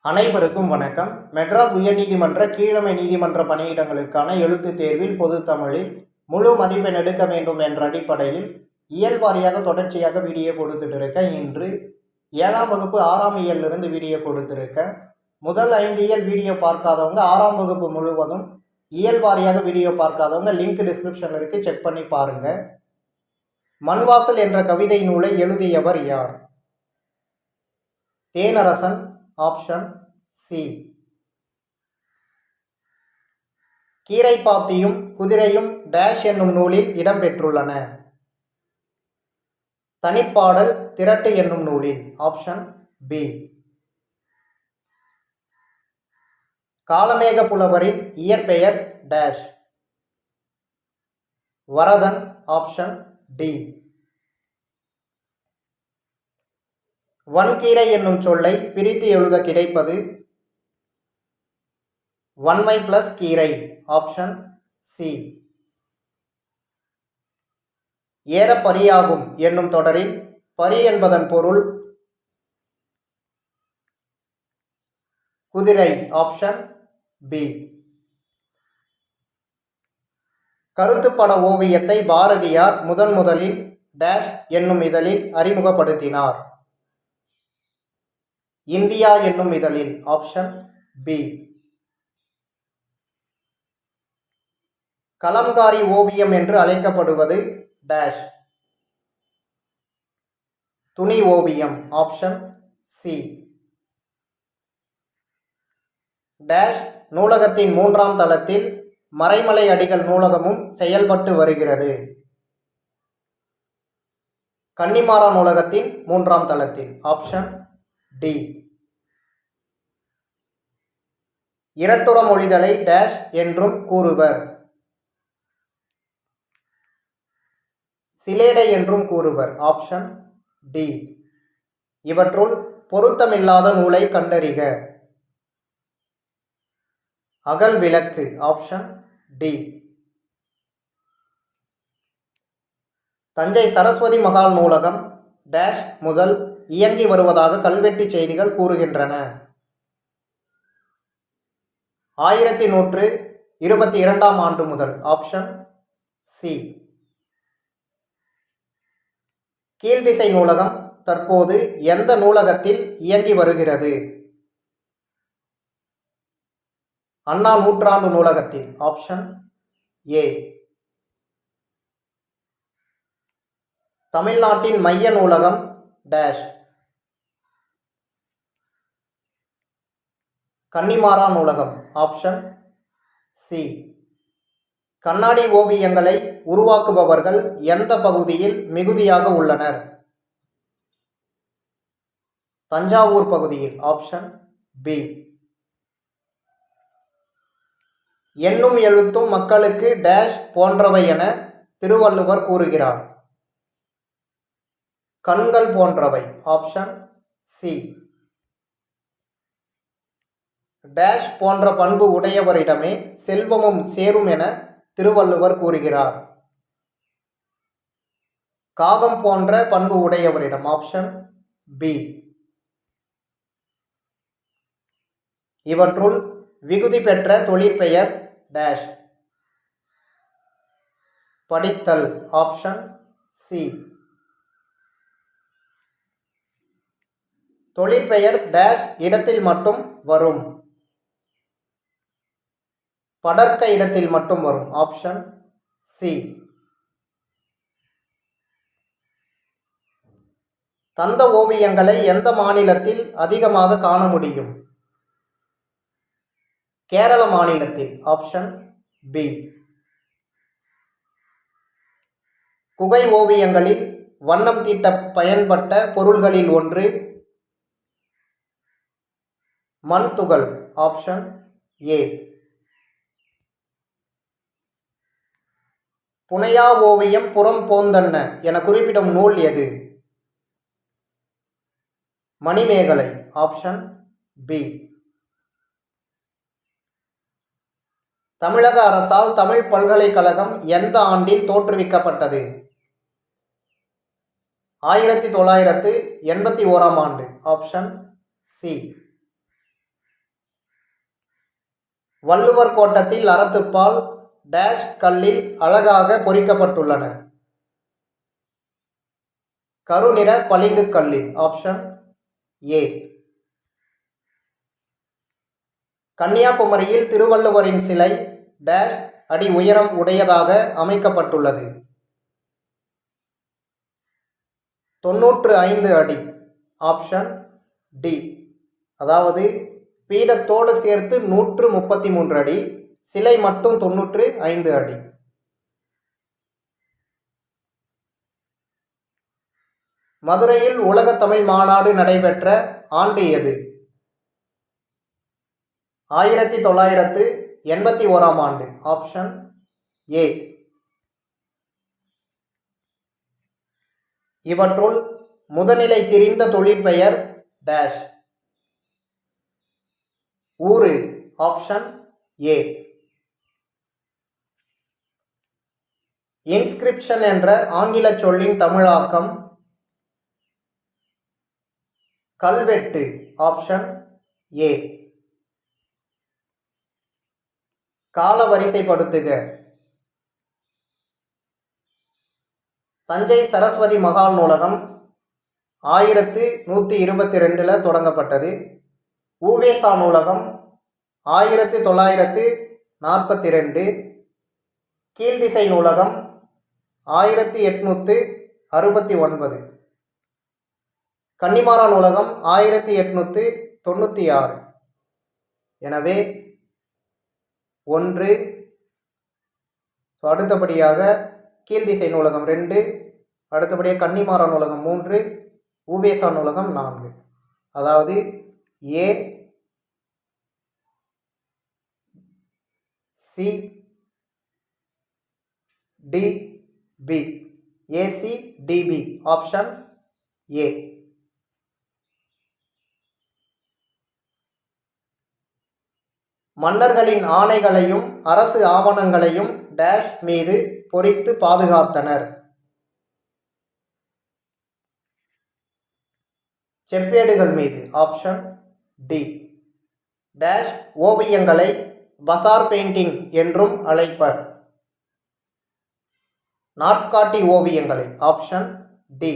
அனைவருக்கும் வணக்கம். மெட்ராஸ் உயர்நீதிமன்ற கீழமை நீதிமன்ற பணியிடங்களுக்கான எழுத்துத் தேர்வில் பொது தமிழில் முழு மதிப்பெண் எடுக்க வேண்டும் என்ற அடிப்படையில் இயல் வாரியாக தொடர்ச்சியாக வீடியோ கொடுத்துட்டு இருக்கேன். இன்று 7ஆம் வகுப்பு 6ஆம் இயலிருந்து வீடியோ கொடுத்துருக்கேன். முதல் 5 இயல் வீடியோ பார்க்காதவங்க 6ஆம் வகுப்பு முழுவதும் இயல் வாரியாக வீடியோ பார்க்காதவங்க லிங்க் டிஸ்கிரிப்ஷன்ல இருக்கு, செக் பண்ணி பாருங்க. மண்வாசல் என்ற கவிதை நூலை எழுதியவர் யார்? தேனரசன். Option C. கீரைப்பாத்தியும் குதிரையும் டேஷ் என்னும் நூலில் இடம்பெற்றுள்ளன. தனிப்பாடல் திரட்டு என்னும் நூலில். Option B. காலமேக புலவரின் இயற்பெயர் டேஷ். வரதன். Option D. வன்கீரை என்னும் சொல்லை பிரித்து எழுத கிடைப்பது வன்மை பிளஸ் கீரை. Option C. ஏற பரியாகும் என்னும் தொடரில் பரி என்பதன் பொருள் குதிரை. Option B. கருத்துப்பட ஓவியத்தை பாரதியார் முதலில் டேஷ் என்னும் இதழில் அறிமுகப்படுத்தினார். இந்தியா என்னும் இதழில். Option B. கலம்காரி ஓவியம் என்று அழைக்கப்படுவது டேஷ். துணி ஓவியம். Option C. டேஷ் நூலகத்தின் 3ஆம் தளத்தில் மறைமலை அடிகள் நூலகமும் செயல்பட்டு வருகிறது. கன்னிமாரா நூலகத்தின் 3ஆம் தளத்தில். Option D. இரட்டுற மொழிதலை டேஷ் என்றும் கூறுவர். சிலேடை என்றும் கூறுவர். Option D. இவற்றுள் பொருத்தமில்லாத நூலை கண்டறிக. அகல் விளக்கு. Option D. தஞ்சை சரஸ்வதி மகால் நூலகம் டேஷ் முதல் இயங்கி வருவதாக கல்வெட்டு செய்திகள் கூறுகின்றன. 1122ஆம் ஆண்டு முதல். Option C. கீழ்திசை நூலகம் தற்போது எந்த நூலகத்தில் இயங்கி வருகிறது? அண்ணா நூற்றாண்டு நூலகத்தில். Option A. தமிழ்நாட்டின் மைய நூலகம் டேஷ். கன்னிமாரா நூலகம். Option C. கண்ணாடி ஓவியங்களை உருவாக்குபவர்கள் எந்த பகுதியில் மிகுதியாக உள்ளனர்? தஞ்சாவூர் பகுதியில். Option B. எண்ணும் எழுத்தும் மக்களுக்கு டேஷ் போன்றவை என திருவள்ளுவர் கூறுகிறார். கண்கள் போன்றவை. Option C. டேஷ் போன்ற பண்பு உடையவரிடமே செல்வமும் சேரும் என திருவள்ளுவர் கூறுகிறார். காகம் போன்ற பண்பு உடையவரிடம். Option B. இவற்றுள் விகுதி பெற்ற தொழிற்பெயர் டேஷ். படித்தல். Option C. தொழிற்பெயர் டேஷ் இடத்தில் மட்டும் வரும். படர்க்க இடத்தில் மட்டும் வரும். Option C. தந்த ஓவியங்களை எந்த மாநிலத்தில் அதிகமாக காண முடியும்? கேரள மாநிலத்தில். Option B. குகை ஓவியங்களில் வண்ணம் தீட்ட பயன்பட்ட பொருள்களில் ஒன்று மண் துகள். Option A. புனையா ஓவியம் புறம் போந்தன்ன என குறிப்பிடும் நூல் எது? மணிமேகலை. Option B. தமிழக அரசால் தமிழ் பல்கலைக்கழகம் எந்த ஆண்டில் தோற்றுவிக்கப்பட்டது? 1981ஆம் ஆண்டு. Option C. வள்ளுவர் கோட்டத்தில் அறத்துப்பால் டேஷ் கல்லில் அழகாக பொறிக்கப்பட்டுள்ளன. கருநிற பளிங்கு கல்லில். Option A. கன்னியாகுமரியில் திருவள்ளுவரின் சிலை டேஷ் அடி உயரம் உடையதாக அமைக்கப்பட்டுள்ளது. 95 அடி. Option D. அதாவது பீடத்தோடு சேர்த்து 133 அடி, சிலை மட்டும் 95 அடி. மதுரையில் உலக தமிழ் மாநாடு நடைபெற்ற ஆண்டு எது? 1981 ஆண்டு. Option A. இவற்றுள் முதநிலை தெரிந்த தொழிற்பெயர் டேஷ். ஊரு. Option A. இன்ஸ்கிரிப்ஷன் என்ற ஆங்கில சொல்லின் தமிழாக்கம் கல்வெட்டு. Option A. கால வரிசைப்படுத்துக. தஞ்சை சரஸ்வதி மகால் நூலகம் 1122 தொடங்கப்பட்டது. ஊவேசா நூலகம் 1942. கீழ்திசை நூலகம் 1869. கன்னிமாரா நூலகம் 1896. எனவே 1. அடுத்தபடியாக கீழ்திசை நூலகம் 2, அடுத்தபடியாக கன்னிமாரா நூலகம் 3, ஊவேசா நூலகம் 4. அதாவது A, C, D, B. AC, DB. Option A. மன்னர்களின் ஆணைகளையும் அரசு ஆவணங்களையும் டேஷ் மீது பொறித்து பாதுகாத்தனர். செப்பேடுகள் மீது. Option D. டேஷ் ஓவியங்களை பசார் பெயிண்டிங் என்றும் அழைப்பர். நாட்காட்டி ஓவியங்களை. Option D.